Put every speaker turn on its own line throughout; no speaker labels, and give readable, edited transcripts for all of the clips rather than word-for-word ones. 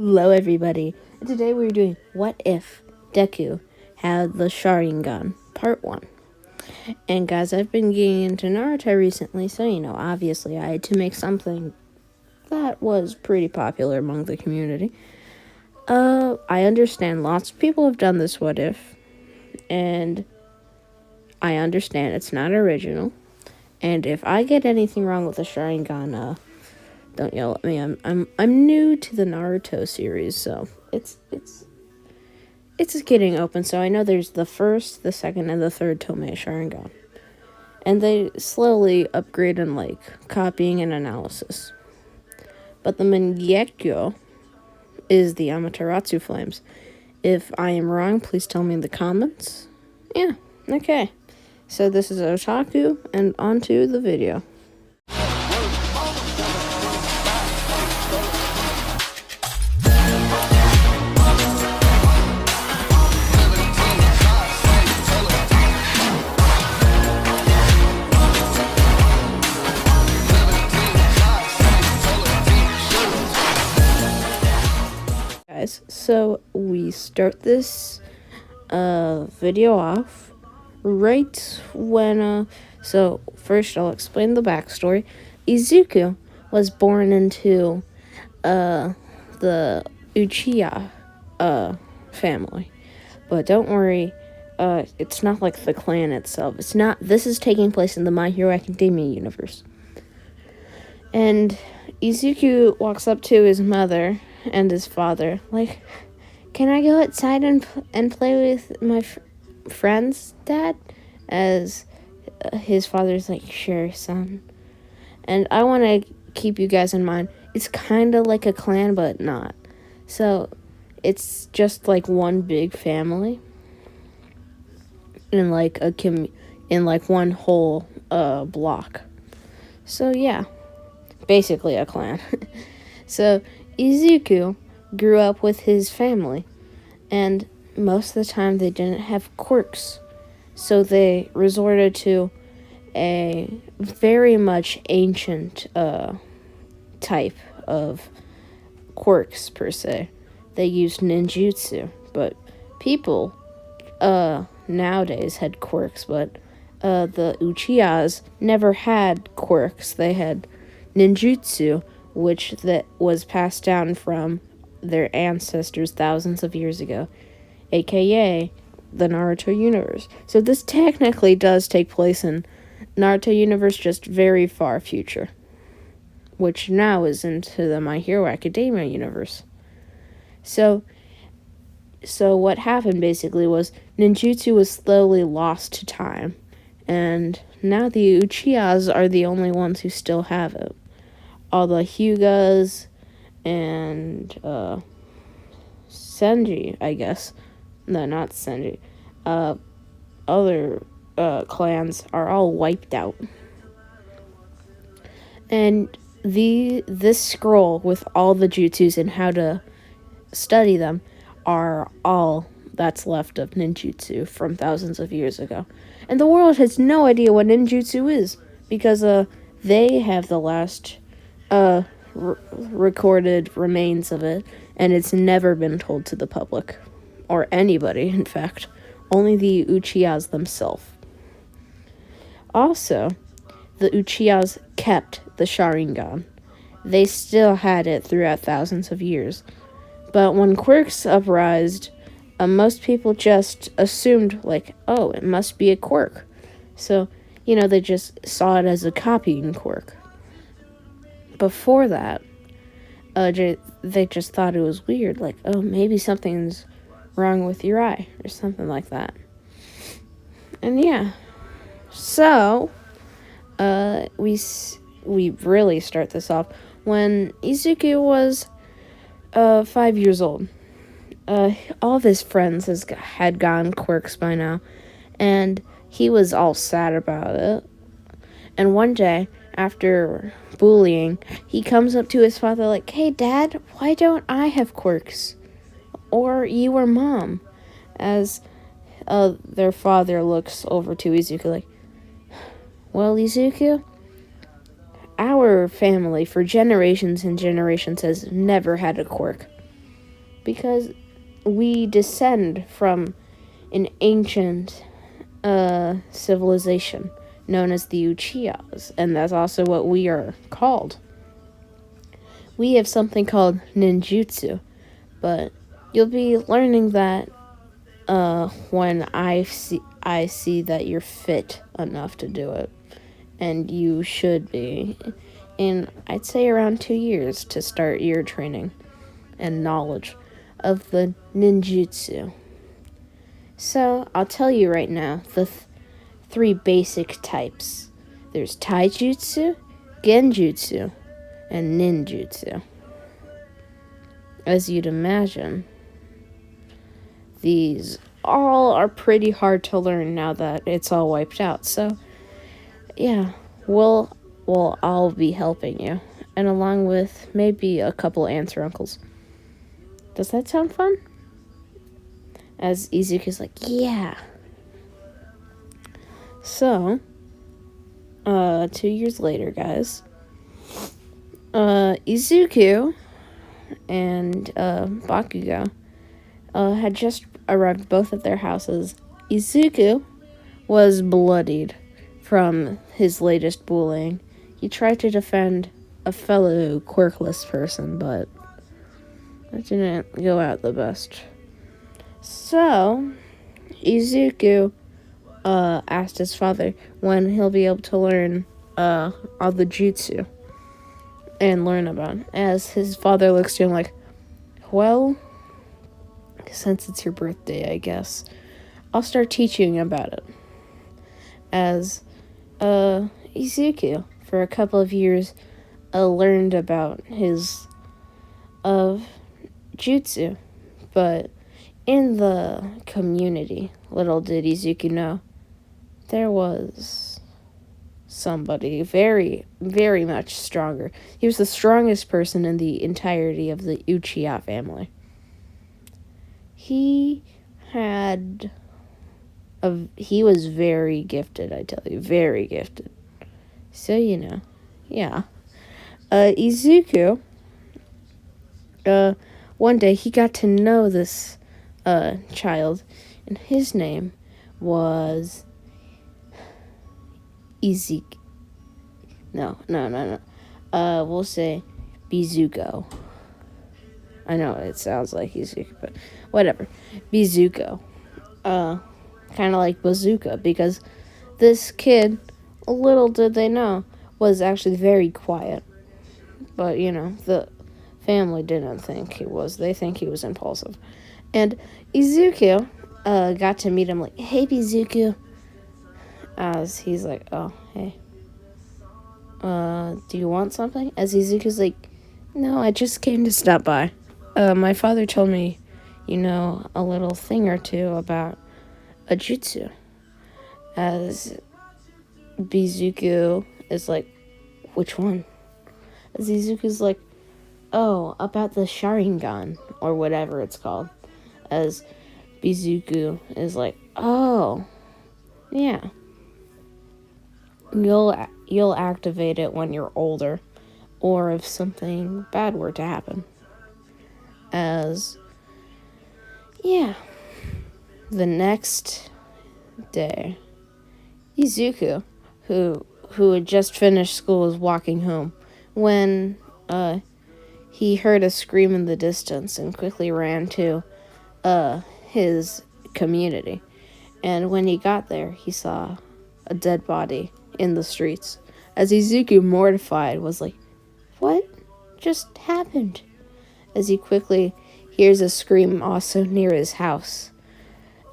Hello everybody, and today we're doing What If Deku Had the Sharingan, Part 1. And guys, I've been getting into Naruto recently, so obviously I had to make something that was pretty popular among the community. I understand lots of people have done this What If, and I understand it's not original, and if I get anything wrong with the Sharingan, don't yell at me. I'm new to the Naruto series, so it's getting open. So I know there's the first, the second, and the third Tomei Sharingan, and they slowly upgrade in copying and analysis. But the Mangekyo is the Amaterasu flames. If I am wrong, please tell me in the comments. Yeah, okay. So this is Otaku, and on to the video. So we start this video off right when so first I'll explain the backstory. Izuku was born into the Uchiha family, but don't worry, it's not like the clan itself. This is taking place in the My Hero Academia universe. And Izuku walks up to his mother and his father, like, "Can I go outside and play with my friends, Dad?" As his father's like, "Sure, son." And I want to keep you guys in mind, it's kind of like a clan, but not. So it's just like one big family in one whole block. So yeah, basically a clan. So Izuku grew up with his family, and most of the time they didn't have quirks, so they resorted to a very much ancient type of quirks, per se. They used ninjutsu, but people nowadays had quirks, but the Uchihas never had quirks. They had ninjutsu, which that was passed down from their ancestors thousands of years ago, aka the Naruto universe. So this technically does take place in Naruto universe, just very far future, which now is into the My Hero Academia universe. So what happened basically was ninjutsu was slowly lost to time, and now the Uchihas are the only ones who still have it. All the Hyugas and Senji, I guess. No, not Senji. Other clans are all wiped out. And this scroll with all the jutsus and how to study them are all that's left of ninjutsu from thousands of years ago. And the world has no idea what ninjutsu is, because they have the last recorded remains of it, and it's never been told to the public, or anybody, in fact. Only the Uchihas themselves. Also, the Uchihas kept the Sharingan. They still had it throughout thousands of years. But when quirks uprised, most people just assumed, oh, it must be a quirk. So, they just saw it as a copying quirk. Before that, they just thought it was weird, oh, maybe something's wrong with your eye, or something like that. And yeah, so, we really start this off when Izuku was 5 years old. All of his friends had gotten quirks by now, and he was all sad about it. And one day, after bullying, he comes up to his father like, "Hey, Dad, why don't I have quirks? Or you or Mom?" As their father looks over to Izuku like, "Well, Izuku, our family for generations and generations has never had a quirk. because we descend from an ancient civilization known as the Uchihas, and that's also what we are called. We have something called ninjutsu, but you'll be learning that when I see that you're fit enough to do it, and you should be in, I'd say, around 2 years to start your training and knowledge of the ninjutsu. So I'll tell you right now the three basic types. There's taijutsu, genjutsu, and ninjutsu. As you'd imagine, these all are pretty hard to learn now that it's all wiped out. So, yeah, I'll be helping you, and along with maybe a couple aunts or uncles. Does that sound fun? As Izuku's like, yeah. So, 2 years later, guys, Izuku and Bakugo had just arrived both at their houses. Izuku was bloodied from his latest bullying. He tried to defend a fellow quirkless person, but that didn't go out the best. So, Izuku asked his father when he'll be able to learn all the jutsu and learn about it. As his father looks to him like, well, since it's your birthday, I guess I'll start teaching you about it. As Izuku, for a couple of years, learned about his jutsu, but in the community, little did Izuku know, there was somebody very, very much stronger. He was the strongest person in the entirety of the Uchiha family. He was very gifted, I tell you, very gifted. So, yeah. Izuku, one day he got to know this child, and his name was Izuku. No. We'll say Bizuko. I know it sounds like Izuku, but whatever. Bizuko. Kind of like bazooka, because this kid, little did they know, was actually very quiet. But, the family didn't think he was. They think he was impulsive. And Izuku got to meet him like, hey, Bizuku. As he's like, oh, hey. Do you want something? As Izuku's like, no, I just came to stop by. My father told me, a little thing or two about a jutsu. As Bizuku is like, which one? As Izuku's like, oh, about the Sharingan, or whatever it's called. As Bizuku is like, oh, yeah. You'll activate it when you're older, or if something bad were to happen. As, yeah. The next day, Izuku, who had just finished school, was walking home when he heard a scream in the distance and quickly ran to his community. And when he got there, he saw a dead body in the streets. As Izuku, mortified, was like, what just happened? As he quickly hears a scream also near his house.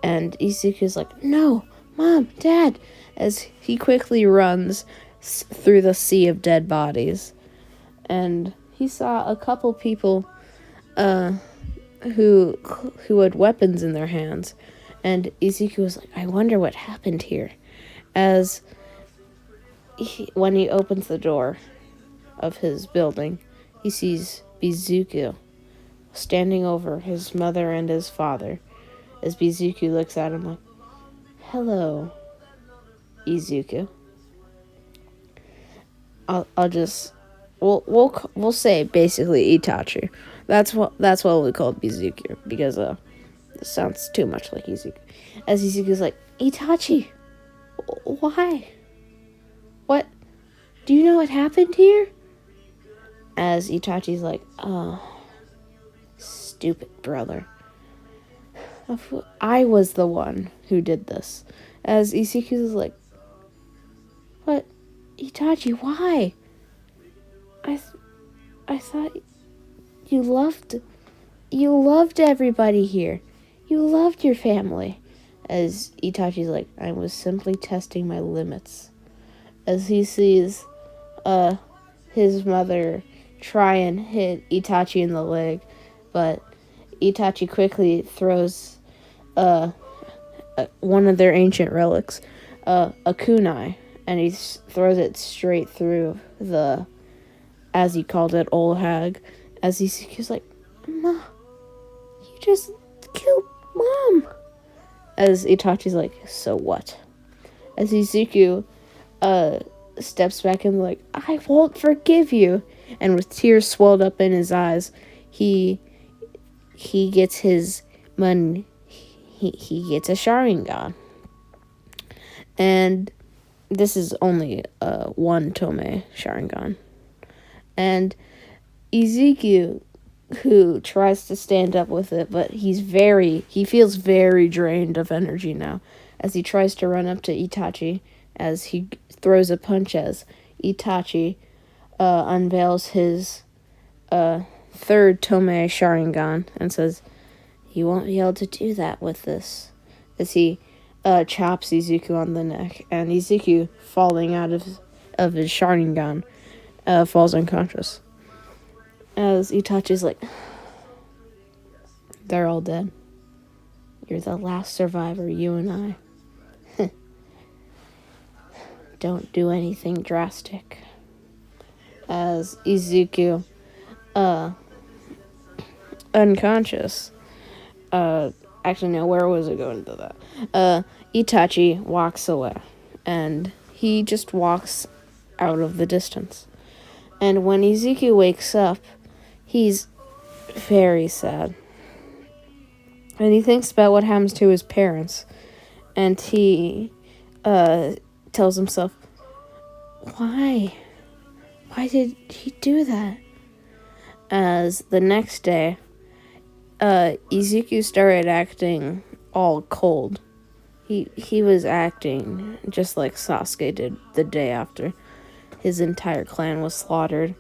And Izuku's like, no, Mom, Dad, as he quickly runs through the sea of dead bodies. And he saw a couple people who had weapons in their hands. And Izuku was like, I wonder what happened here. As when he opens the door of his building, he sees Bizuku standing over his mother and his father. As Bizuku looks at him like, hello, Izuku. We'll say basically Itachi. That's what we call Izuku, because it sounds too much like Izuku. As Izuku's like, Itachi, why? What? Do you know what happened here? As Itachi's like, oh, stupid brother. I was the one who did this. As Izuku's like, what? Itachi, why? I thought you loved everybody here. You loved your family. As Itachi's like, I was simply testing my limits. As he sees his mother try and hit Itachi in the leg, but Itachi quickly throws one of their ancient relics, a kunai, and he throws it straight through the, as he called it, old hag. As he's like, Ma, you just killed Mom. As Itachi's like, so what? As Izuku steps back and like, I won't forgive you. And with tears swelled up in his eyes, he gets his money. He gets a Sharingan. And this is only one Tomei Sharingan. And Izuku, who tries to stand up with it, but he feels very drained of energy now, as he tries to run up to Itachi, as he throws a punch as Itachi unveils his third Tomei Sharingan and says, you won't be able to do that with this, as he chops Izuku on the neck, and Izuku, falling out of his Sharingan, falls unconscious. As Itachi's like, they're all dead. You're the last survivor, you and I. Don't do anything drastic. As Izuku, unconscious, actually no, where was it going to that? Itachi walks away, and he just walks out of the distance. And when Izuku wakes up, he's very sad. And he thinks about what happens to his parents. And he tells himself, why? Why did he do that? As the next day, Izuku started acting all cold. He was acting just like Sasuke did the day after his entire clan was slaughtered.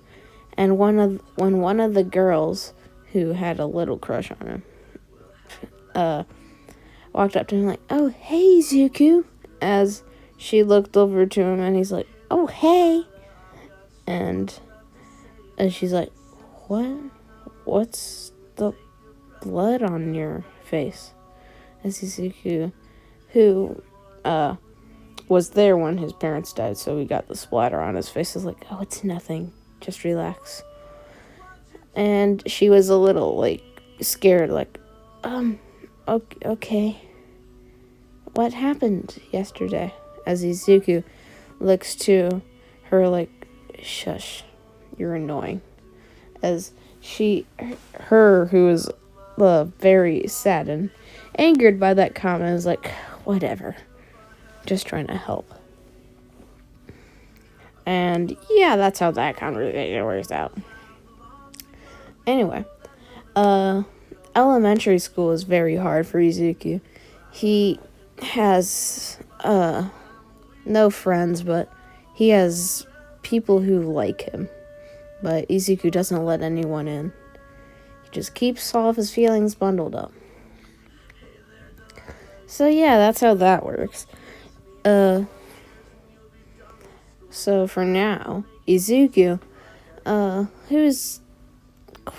And when one of the girls who had a little crush on him walked up to him like, oh, hey, Izuku. As she looked over to him, and he's like, oh, hey. And she's like, what? What's the blood on your face? As Izuku, who was there when his parents died, so he got the splatter on his face, is like, oh, it's nothing. Just relax. And she was a little, like, scared, like, okay. What happened yesterday? As Izuku looks to her like, shush, you're annoying. As who is very sad and angered by that comment, is like, whatever. Just trying to help. And yeah, that's how that conversation works out. Anyway, elementary school is very hard for Izuku. He has no friends, but he has people who like him. But Izuku doesn't let anyone in. He just keeps all of his feelings bundled up. So yeah, that's how that works. So for now, Izuku, who's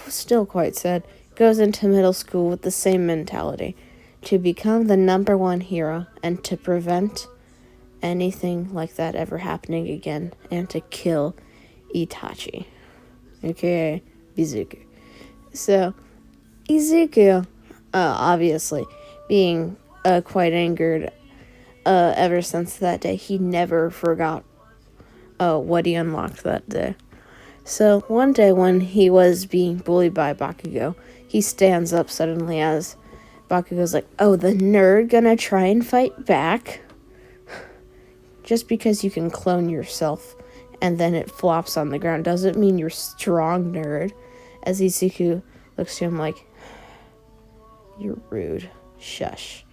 still quite sad, goes into middle school with the same mentality, to become the number one hero and to prevent anything like that ever happening again, and to kill Itachi, aka Izuku. So Izuku, obviously being quite angered ever since that day, he never forgot what he unlocked that day. So one day when he was being bullied by Bakugo, he stands up suddenly as Bakugo's like, "Oh, the nerd gonna try and fight back?" Just because you can clone yourself and then it flops on the ground doesn't mean you're strong, nerd. As Izuku looks to him like, "You're rude. Shush."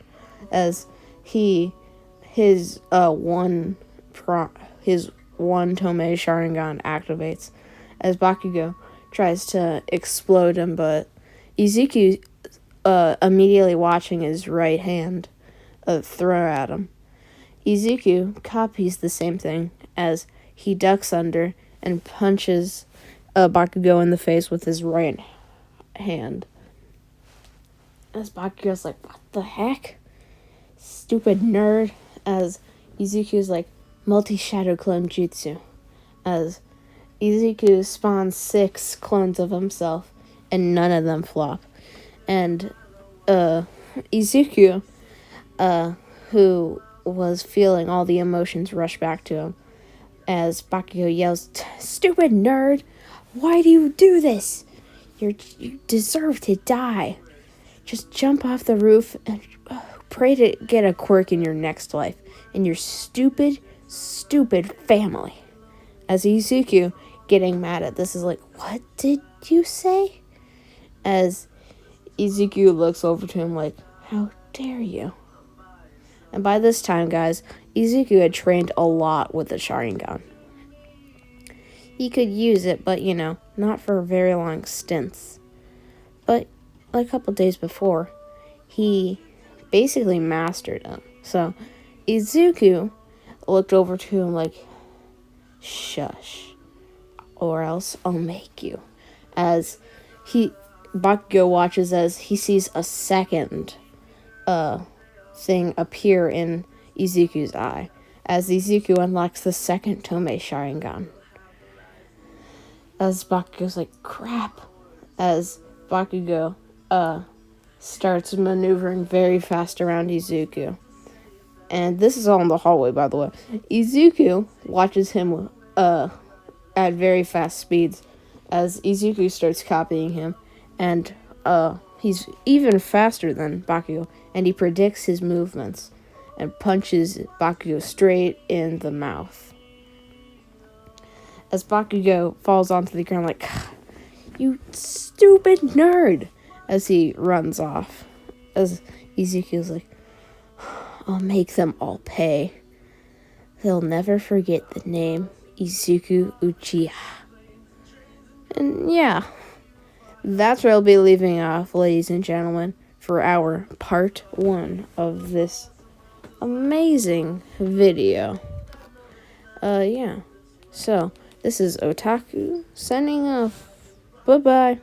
As his one Tomei Sharingan activates as Bakugo tries to explode him, but Izuku immediately watching his right hand throw at him. Izuku copies the same thing as he ducks under and punches Bakugo in the face with his right hand. As Bakugo's like, "What the heck? Stupid nerd." As Izuku's like, "Multi-shadow clone jutsu." As Izuku spawns 6 clones of himself, and none of them flop. And Izuku, who was feeling all the emotions rush back to him, as Bakugo yells, "Stupid nerd! Why do you do this? You deserve to die. Just jump off the roof and pray to get a quirk in your next life and your stupid, stupid family." As Izuku, getting mad at this, is like, "What did you say?" As Izuku looks over to him like, "How dare you?" And by this time, guys, Izuku had trained a lot with the Sharingan. He could use it, but, not for very long stints. But a couple days before, he basically mastered them. So Izuku looked over to him like, "Shush, or else I'll make you." As Bakugo watches as he sees a second thing appear in Izuku's eye, as Izuku unlocks the second Tomei Sharingan. As Bakugo's like, "Crap," as Bakugo starts maneuvering very fast around Izuku. And this is all in the hallway, by the way. Izuku watches him at very fast speeds as Izuku starts copying him, and he's even faster than Bakugo, and he predicts his movements and punches Bakugo straight in the mouth. As Bakugo falls onto the ground like, "You stupid nerd," as he runs off. As Izuku's like, "I'll make them all pay. They'll never forget the name Izuku Uchiha." And yeah, that's where I'll be leaving off, ladies and gentlemen, for our part 1 of this amazing video. Yeah. So, this is Otaku signing off. Bye-bye.